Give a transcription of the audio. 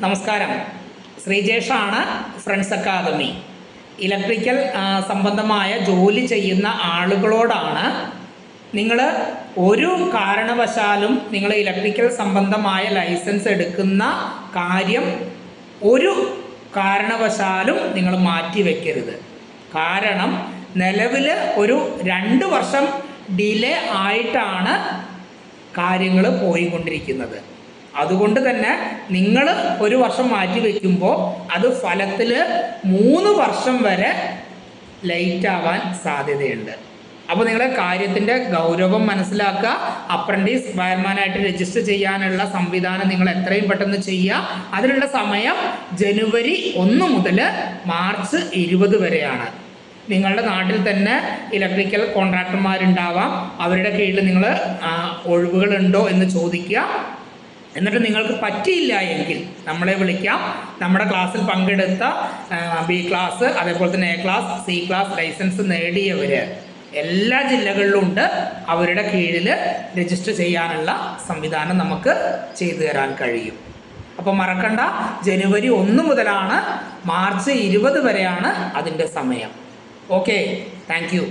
നമസ്കാരം. ശ്രീജേഷാണ്, friends academy. Electrical സംബന്ധമായ ജോലി ചെയ്യുന്ന ആളുകളോടാണ് നിങ്ങൾ ഒരു കാരണവശാലും നിങ്ങൾ ഇലക്ട്രിക്കൽ സംബന്ധമായ ലൈസൻസ് എടുക്കുന്ന കാര്യം ഒരു കാരണവശാലും നിങ്ങൾ മാറ്റി വയ്ക്കരുത്. കാരണം നിലവിൽ ഒരു 2 വർഷം ഡിലേ ആയിട്ടാണ് കാര്യങ്ങൾ പോയിക്കൊണ്ടിരിക്കുന്നത്. അതുകൊണ്ട് തന്നെ നിങ്ങൾ ഒരു വർഷം മാറ്റി വയ്ക്കുമ്പോൾ അത് ഫലത്തിൽ 3 വർഷം വരെ ലേറ്റ് ആവാൻ സാധ്യതയുണ്ട്. അപ്പോൾ നിങ്ങളെ കാര്യത്തിൻ്റെ ഗൗരവം മനസ്സിലാക്കുക. അപ്രൻറ്റീസ് വയർമാനായിട്ട് രജിസ്റ്റർ ചെയ്യാനുള്ള സംവിധാനം നിങ്ങൾ എത്രയും പെട്ടെന്ന് ചെയ്യുക. അതിനുള്ള സമയം ജനുവരി 1 മുതൽ മാർച്ച് 20 വരെയാണ്. നിങ്ങളുടെ നാട്ടിൽ തന്നെ ഇലക്ട്രിക്കൽ കോൺട്രാക്ടർമാരുണ്ടാവാം. അവരുടെ കീഴിൽ നിങ്ങൾ ഒഴിവുകളുണ്ടോ എന്ന് ചോദിക്കുക. എന്നിട്ട് നിങ്ങൾക്ക് പറ്റിയില്ല എങ്കിൽ നമ്മളെ വിളിക്കാം. നമ്മുടെ ക്ലാസ്സിൽ പങ്കെടുത്ത B ക്ലാസ്, അതേപോലെ തന്നെ A class, C class licence നേടിയവർ എല്ലാ ജില്ലകളിലും ഉണ്ട്. അവരുടെ കീഴിൽ രജിസ്റ്റർ ചെയ്യാനുള്ള സംവിധാനം നമുക്ക് ചെയ്തു തരാൻ കഴിയും. അപ്പോൾ മറക്കണ്ട, ജനുവരി 1 മുതലാണ് മാർച്ച് 20 വരെയാണ് അതിൻ്റെ സമയം. Okay, thank you.